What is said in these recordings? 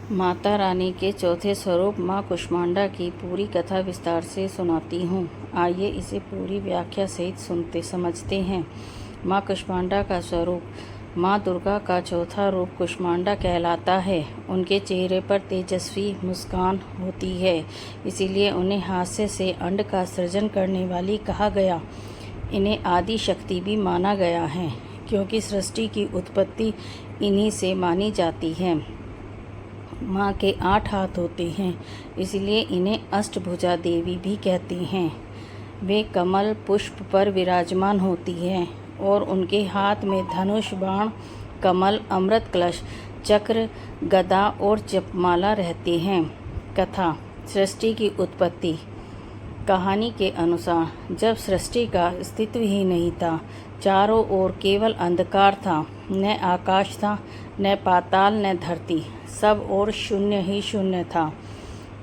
माता रानी के चौथे स्वरूप माँ कुष्मांडा की पूरी कथा विस्तार से सुनाती हूँ। आइए इसे पूरी व्याख्या सहित समझते हैं। माँ कुष्मांडा का स्वरूप। माँ दुर्गा का चौथा रूप कुष्मांडा कहलाता है। उनके चेहरे पर तेजस्वी मुस्कान होती है, इसीलिए उन्हें हास्य से अंड का सृजन करने वाली कहा गया। इन्हें आदि शक्ति भी माना गया है, क्योंकि सृष्टि की उत्पत्ति इन्हीं से मानी जाती है। माँ के 8 हाथ होते हैं, इसलिए इन्हें अष्टभुजा देवी भी कहते हैं। वे कमल पुष्प पर विराजमान होती हैं और उनके हाथ में धनुष, बाण, कमल, अमृत कलश, चक्र, गदा और जपमाला रहती हैं। कथा। सृष्टि की उत्पत्ति। कहानी के अनुसार जब सृष्टि का अस्तित्व ही नहीं था, चारों ओर केवल अंधकार था, न आकाश था, न पाताल, न धरती, सब और शून्य ही शून्य था,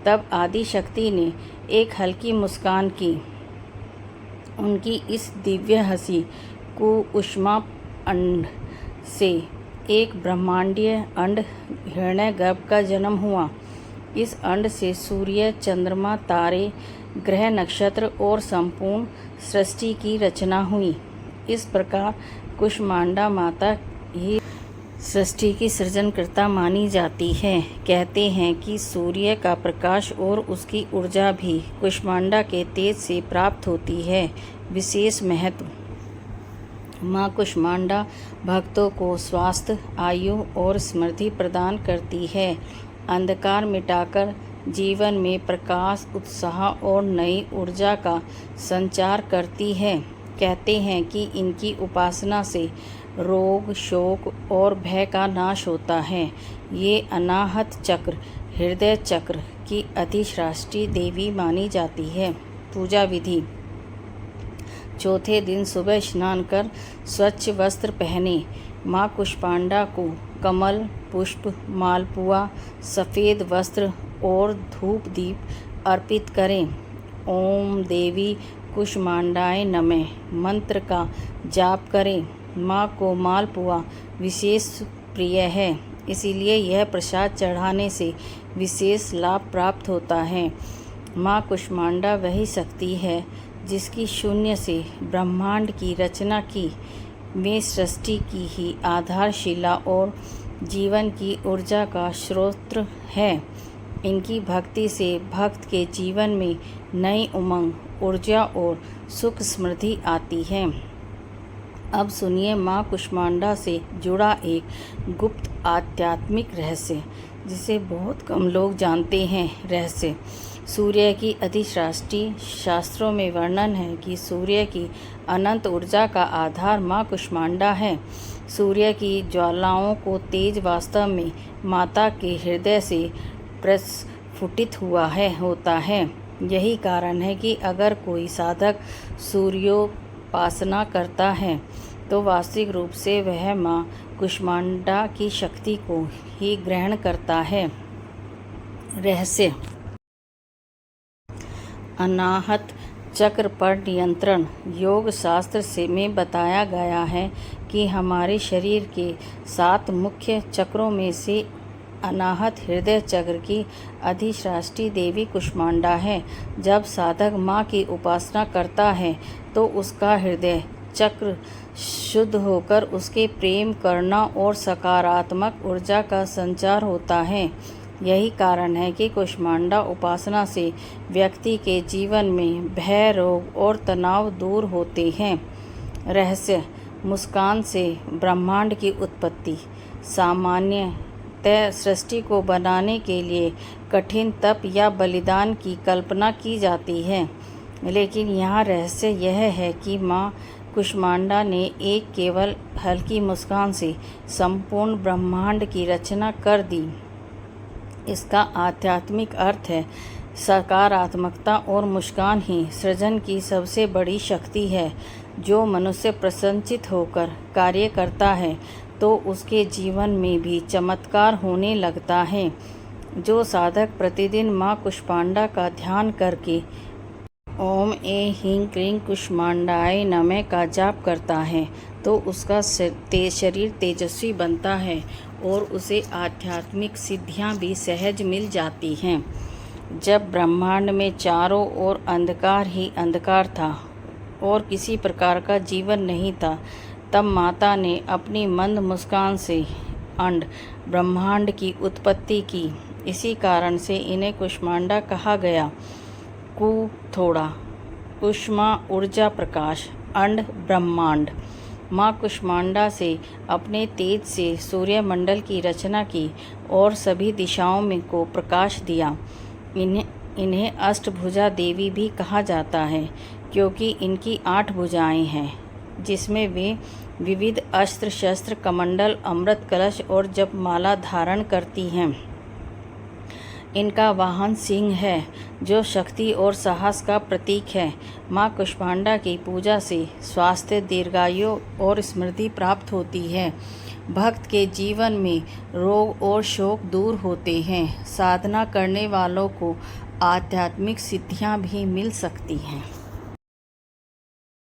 तब आदि शक्ति ने एक हल्की मुस्कान की। उनकी इस दिव्य हंसी को ऊष्मा अंड से एक ब्रह्मांडीय अंड हिरण्यगर्भ का जन्म हुआ। इस अंड से सूर्य, चंद्रमा, तारे, ग्रह, नक्षत्र और संपूर्ण सृष्टि की रचना हुई। इस प्रकार कुष्मांडा माता ही सृष्टि की सृजनकर्ता मानी जाती है। कहते हैं कि सूर्य का प्रकाश और उसकी ऊर्जा भी कुष्मांडा के तेज से प्राप्त होती है। विशेष महत्व। माँ कुष्मांडा भक्तों को स्वास्थ्य, आयु और समृद्धि प्रदान करती है। अंधकार मिटाकर जीवन में प्रकाश, उत्साह और नई ऊर्जा का संचार करती है। कहते हैं कि इनकी उपासना से रोग, शोक और भय का नाश होता है। ये अनाहत चक्र, हृदय चक्र की अधिष्ठात्री देवी मानी जाती है। पूजा विधि। चौथे दिन सुबह स्नान कर स्वच्छ वस्त्र पहने माँ कुष्मांडा को कमल, पुष्प, मालपुआ, सफ़ेद वस्त्र और धूप दीप अर्पित करें। ओम देवी कुष्मांडाय नमः मंत्र का जाप करें। माँ को मालपुआ विशेष प्रिय है, इसीलिए यह प्रसाद चढ़ाने से विशेष लाभ प्राप्त होता है। माँ कुष्मांडा वही शक्ति है जिसकी शून्य से ब्रह्मांड की रचना की। वे सृष्टि की ही आधारशिला और जीवन की ऊर्जा का स्रोत है। इनकी भक्ति से भक्त के जीवन में नई उमंग, ऊर्जा और सुख समृद्धि आती है। अब सुनिए माँ कुष्मांडा से जुड़ा एक गुप्त आध्यात्मिक रहस्य, जिसे बहुत कम लोग जानते हैं। रहस्य। सूर्य की अधिष्ठात्री। शास्त्रों में वर्णन है कि सूर्य की अनंत ऊर्जा का आधार माँ कुष्मांडा है। सूर्य की ज्वालाओं को तेज वास्तव में माता के हृदय से प्रस्फुटित होता है। यही कारण है कि अगर कोई साधक सूर्योपासना करता है तो वास्तविक रूप से वह माँ कुष्मांडा की शक्ति को ही ग्रहण करता है। रहस्य। अनाहत चक्र पर नियंत्रण। योग शास्त्र में बताया गया है कि हमारे शरीर के 7 मुख्य चक्रों में से अनाहत हृदय चक्र की अधिष्ठात्री देवी कुष्मांडा है। जब साधक माँ की उपासना करता है तो उसका हृदय चक्र शुद्ध होकर उसके प्रेम, करुणा और सकारात्मक ऊर्जा का संचार होता है। यही कारण है कि कुष्मांडा उपासना से व्यक्ति के जीवन में भय, रोग और तनाव दूर होते हैं। रहस्य। मुस्कान से ब्रह्मांड की उत्पत्ति। सामान्यतः सृष्टि को बनाने के लिए कठिन तप या बलिदान की कल्पना की जाती है, लेकिन यहाँ रहस्य यह है कि माँ कुष्मांडा ने एक केवल हल्की मुस्कान से संपूर्ण ब्रह्मांड की रचना कर दी। इसका आध्यात्मिक अर्थ है सकारात्मकता और मुस्कान ही सृजन की सबसे बड़ी शक्ति है। जो मनुष्य प्रसन्नचित्त होकर कार्य करता है तो उसके जीवन में भी चमत्कार होने लगता है। जो साधक प्रतिदिन माँ कुष्मांडा का ध्यान करके ओम ए ह्रीं क्लीं कुष्मांडाय नमः का जाप करता है तो उसका शरीर तेजस्वी बनता है और उसे आध्यात्मिक सिद्धियां भी सहज मिल जाती हैं। जब ब्रह्मांड में चारों ओर अंधकार ही अंधकार था और किसी प्रकार का जीवन नहीं था, तब माता ने अपनी मंद मुस्कान से अंड ब्रह्मांड की उत्पत्ति की। इसी कारण से इन्हें कुष्मांडा कहा गया। कु थोड़ा, कुष्मा ऊर्जा प्रकाश, अंड ब्रह्मांड। माँ कुष्मांडा से अपने तेज से सूर्यमंडल की रचना की और सभी दिशाओं में को प्रकाश दिया। इन्हें अष्टभुजा देवी भी कहा जाता है क्योंकि इनकी 8 भुजाएं हैं, जिसमें वे विविध अस्त्र शस्त्र कमंडल अमृत कलश और जपमाला धारण करती हैं। इनका वाहन सिंह है जो शक्ति और साहस का प्रतीक है। माँ कुष्मांडा की पूजा से स्वास्थ्य, दीर्घायु और स्मृति प्राप्त होती है। भक्त के जीवन में रोग और शोक दूर होते हैं। साधना करने वालों को आध्यात्मिक सिद्धियां भी मिल सकती हैं।